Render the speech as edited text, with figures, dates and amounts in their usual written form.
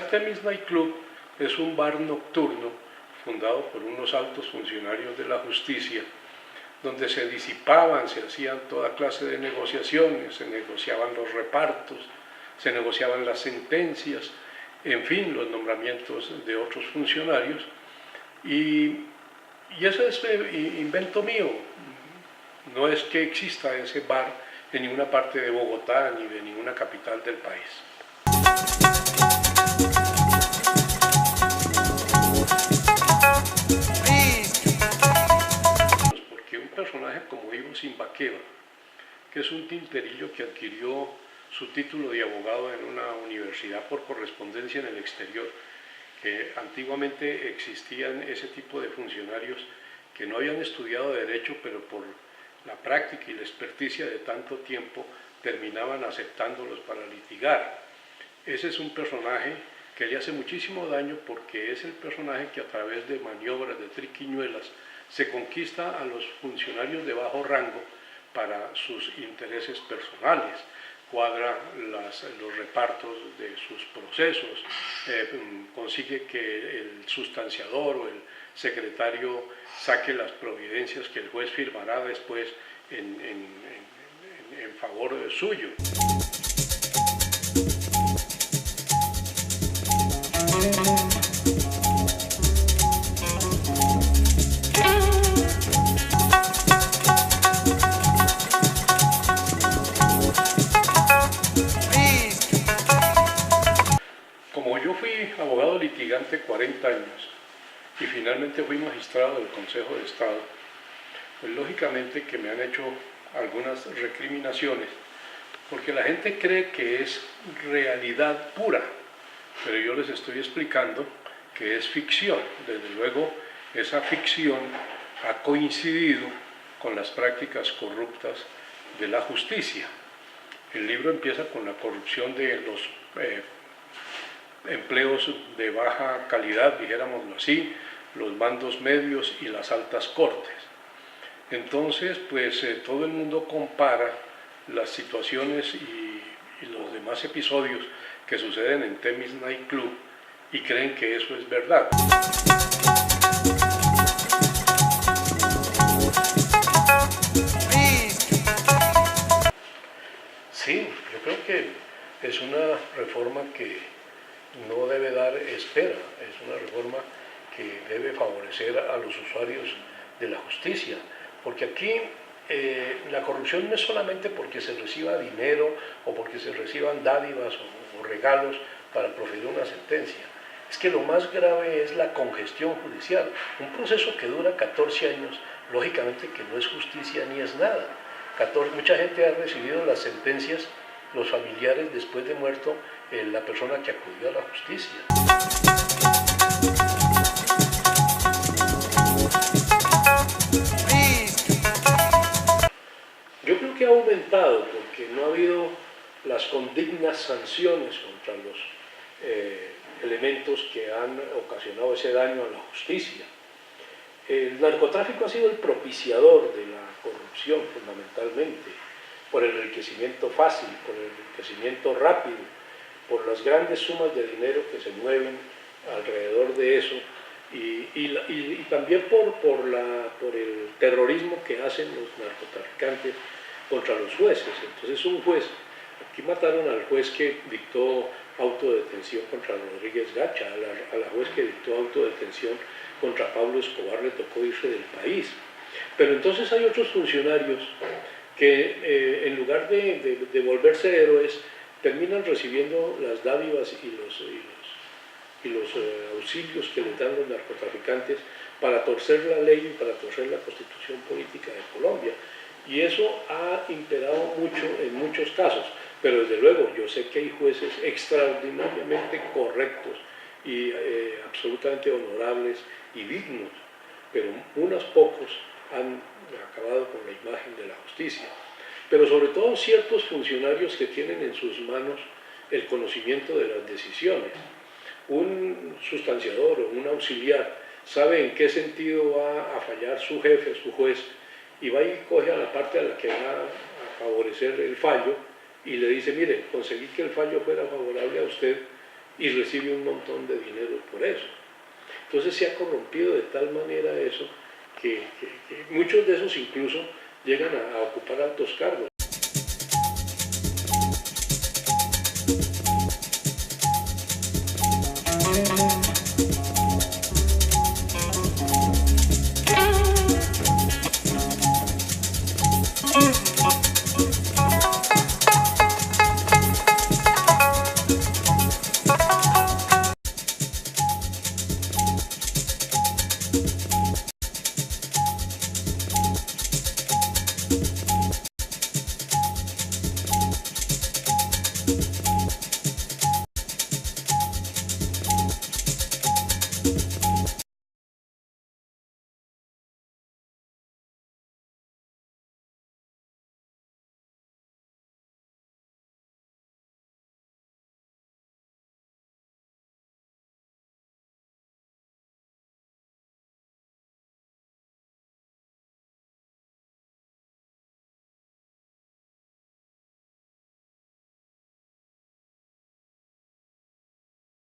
el Themis Night Club es un bar nocturno fundado por unos altos funcionarios de la justicia, donde se disipaban, se hacían toda clase de negociaciones, se negociaban los repartos, se negociaban las sentencias, en fin, los nombramientos de otros funcionarios. Y ese es invento mío. No es que exista ese bar en ninguna parte de Bogotá ni de ninguna capital del país. Porque un personaje como Ivo Zimbabweva, que es un tinterillo que adquirió su título de abogado en una universidad por correspondencia en el exterior, que antiguamente existían ese tipo de funcionarios que no habían estudiado Derecho, pero por la práctica y la experticia de tanto tiempo terminaban aceptándolos para litigar. Ese es un personaje que le hace muchísimo daño porque es el personaje que a través de maniobras, de triquiñuelas, se conquista a los funcionarios de bajo rango para sus intereses personales, cuadra los repartos de sus procesos, consigue que el sustanciador o el secretario saque las providencias que el juez firmará después en favor suyo. Como yo fui abogado litigante 40 años y finalmente fui magistrado del Consejo de Estado, pues lógicamente que me han hecho algunas recriminaciones, porque la gente cree que es realidad pura, pero yo les estoy explicando que es ficción. Desde luego, esa ficción ha coincidido con las prácticas corruptas de la justicia. El libro empieza con la corrupción de los empleos de baja calidad, dijéramoslo así, los mandos medios y las altas cortes. Entonces, pues todo el mundo compara las situaciones y los demás episodios que suceden en Themis Night Club y creen que eso es verdad. Sí, yo creo que es una reforma que no debe dar espera, es una reforma que debe favorecer a los usuarios de la justicia, porque aquí la corrupción no es solamente porque se reciba dinero o porque se reciban dádivas o regalos para proferir una sentencia, es que lo más grave es la congestión judicial. Un proceso que dura 14 años, lógicamente que no es justicia ni es nada. Mucha gente ha recibido las sentencias, los familiares después de muerto la persona que acudió a la justicia. Yo creo que ha aumentado porque no ha habido las condignas sanciones contra los elementos que han ocasionado ese daño a la justicia. El narcotráfico ha sido el propiciador de la corrupción fundamentalmente, por el enriquecimiento fácil, por el enriquecimiento rápido, por las grandes sumas de dinero que se mueven alrededor de eso y también por el terrorismo que hacen los narcotraficantes contra los jueces. Entonces un juez, aquí mataron al juez que dictó autodetención contra Rodríguez Gacha, a la juez que dictó autodetención contra Pablo Escobar le tocó irse del país. Pero entonces hay otros funcionarios que en lugar de volverse héroes, terminan recibiendo las dádivas y los auxilios que les dan los narcotraficantes para torcer la ley y para torcer la constitución política de Colombia. Y eso ha imperado mucho en muchos casos, pero desde luego yo sé que hay jueces extraordinariamente correctos y absolutamente honorables y dignos, pero unos pocos han acabado con la imagen de la justicia. Pero sobre todo ciertos funcionarios que tienen en sus manos el conocimiento de las decisiones. Un sustanciador o un auxiliar sabe en qué sentido va a fallar su jefe, su juez, y va y coge a la parte a la que va a favorecer el fallo y le dice, mire, conseguí que el fallo fuera favorable a usted y recibe un montón de dinero por eso. Entonces se ha corrompido de tal manera eso que muchos de esos incluso llegan a ocupar altos cargos.